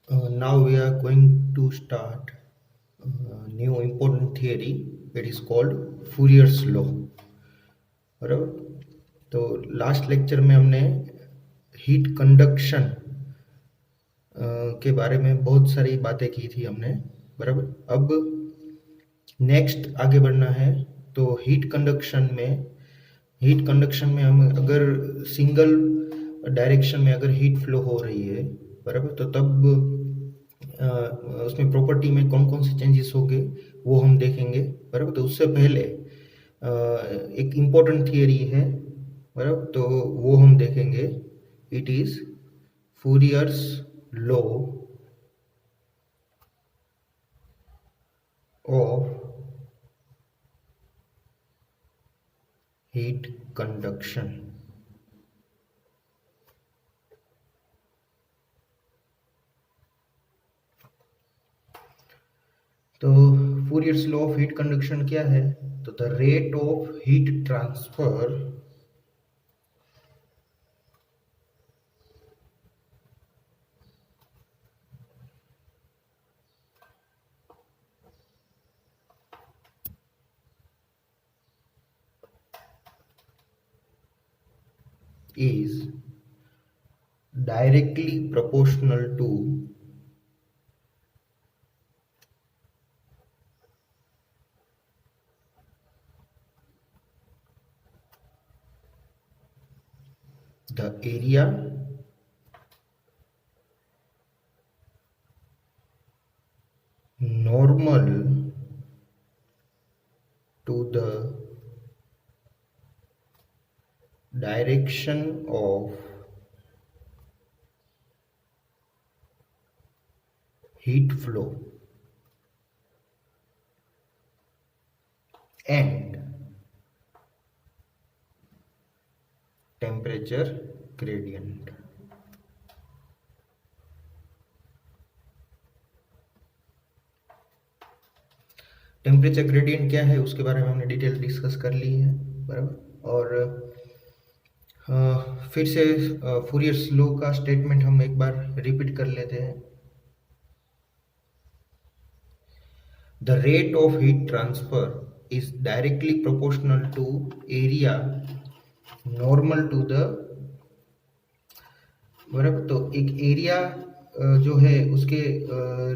Now we are going to start new important theory. It is called Fourier's law. बराबर. तो last lecture में हमने heat conduction के बारे में बहुत सारी बातें की थी हमने. बराबर. अब नेक्स्ट आगे बढ़ना है. तो हीट कंडक्शन में हम अगर सिंगल डायरेक्शन में अगर हीट फ्लो हो रही है, बराबर, तो तब उसमें प्रॉपर्टी में कौन कौन से चेंजेस होंगे वो हम देखेंगे. बराबर. तो उससे पहले एक इम्पोर्टेंट थियरी है, बराबर, तो वो हम देखेंगे. It is Fourier's law of heat conduction. तो Fourier's law of heat conduction क्या है? तो the rate of heat transfer is directly proportional to the area normal to the direction of heat flow and temperature gradient. Temperature gradient क्या है उसके बारे में हमने डिटेल डिस्कस कर ली है. बराबर. और फिर से फूरियर्स लॉ का स्टेटमेंट हम एक बार रिपीट कर लेते हैं. The rate of heat transfer is directly proportional to area normal to the. बराबर. तो एक एरिया जो है उसके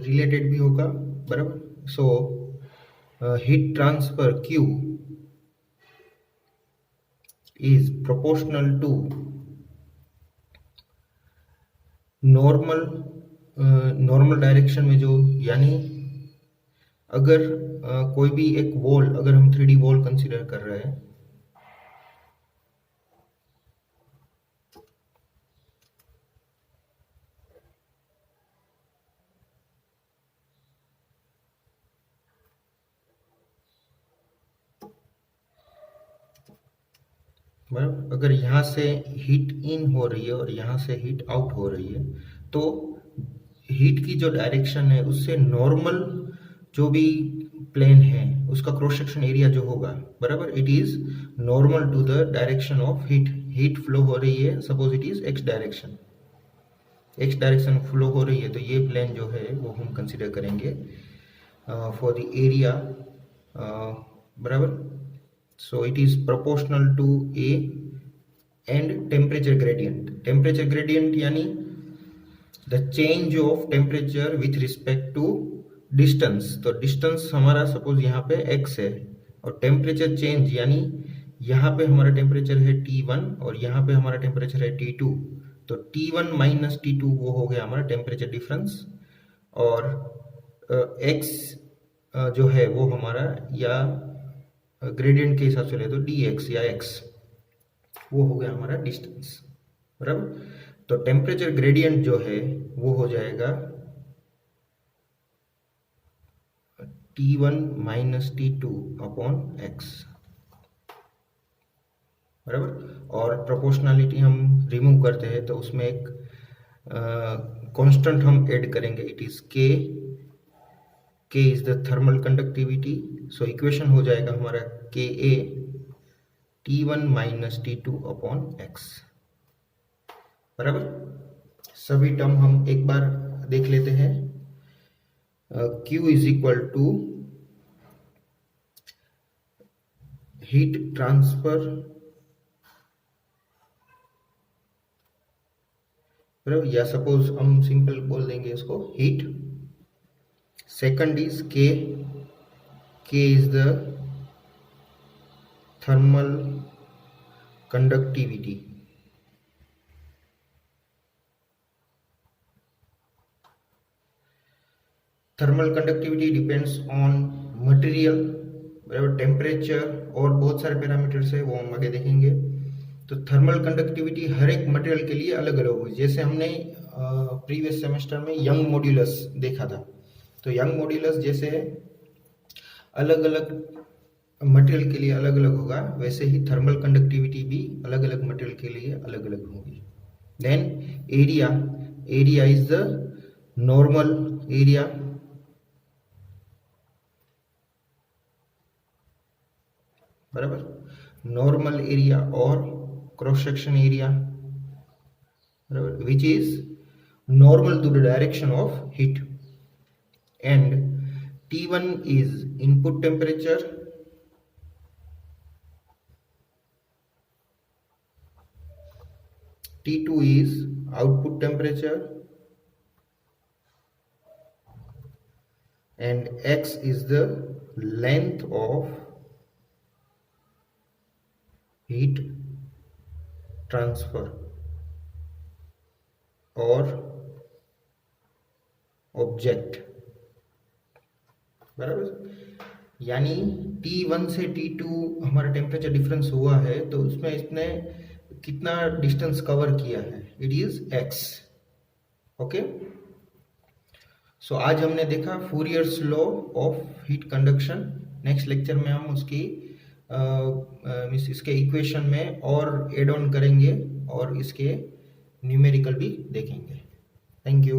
रिलेटेड भी होगा. बराबर. So heat transfer Q is proportional to normal direction में जो, यानी अगर कोई भी एक वॉल, अगर हम 3D वॉल कंसीडर कर रहे हैं, बराबर, अगर यहाँ से हीट इन हो रही है और यहाँ से हीट आउट हो रही है, तो हीट की जो डायरेक्शन है उससे नॉर्मल जो भी प्लेन है उसका क्रॉस सेक्शन एरिया जो होगा, बराबर, it is normal to the direction of heat flow हो रही है. Suppose it is X direction flow हो रही है, तो ये प्लेन जो है वो हम कंसिडर करेंगे फॉर द एरिया. बराबर. So it is proportional to A and temperature gradient यानी the change of temperature with respect to distance. तो distance हमारा सपोज यहाँ पे x है, और temperature change यानी यहाँ पे हमारा टेम्परेचर है T1 और यहाँ पे हमारा टेम्परेचर है T2. तो T1 माइनस T2 वो हो गया हमारा टेम्परेचर डिफरेंस, और x जो है वो हमारा, या ग्रेडियंट के हिसाब से ले तो dx या x, वो हो गया हमारा डिस्टेंस. बराबर. तो टेम्परेचर ग्रेडियंट जो है वो हो जाएगा T1 minus T2 upon x. बराबर. और प्रोपोर्शनलिटी हम रिमूव करते हैं तो उसमें एक कांस्टेंट हम ऐड करेंगे. It is K is the thermal conductivity. So equation हो जाएगा हमारा Ka T1 minus T2 upon x. बराबर. सभी टर्म हम एक बार देख लेते हैं। Q is equal to heat transfer, या सपोज हम सिंपल बोल देंगे इसको heat. Second is K, K is the thermal conductivity. Thermal conductivity depends on material, बराबर, टेम्परेचर और बहुत सारे पैरामीटर्स है, वो हम आगे देखेंगे। तो थर्मल कंडक्टिविटी हर एक मटेरियल के लिए अलग अलग होगी। जैसे हमने प्रीवियस सेमेस्टर में यंग मॉड्यूलस देखा था, तो यंग मॉड्यूलस जैसे अलग अलग मटेरियल के लिए अलग अलग होगा, वैसे ही थर्मल कंडक्टिविटी भी अलग अलग मटेरियल के लिए अलग अलग होगी। Then area, area is the normal area, बराबर, नॉर्मल एरिया और क्रॉस सेक्शन एरिया, बराबर, which is normal to the direction of heat. And T1 is input temperature, T2 is output temperature, and X is the length of heat transfer or object, बराबर। यानी T1 से T2 हमारा temperature difference हुआ है, तो उसमें इसने कितना डिस्टेंस कवर किया है, it is x। Okay, so आज हमने देखा Fourier's law of heat conduction. Next lecture में हम उसकी इसके इक्वेशन में और एड ऑन करेंगे और इसके न्यूमेरिकल भी देखेंगे। Thank you.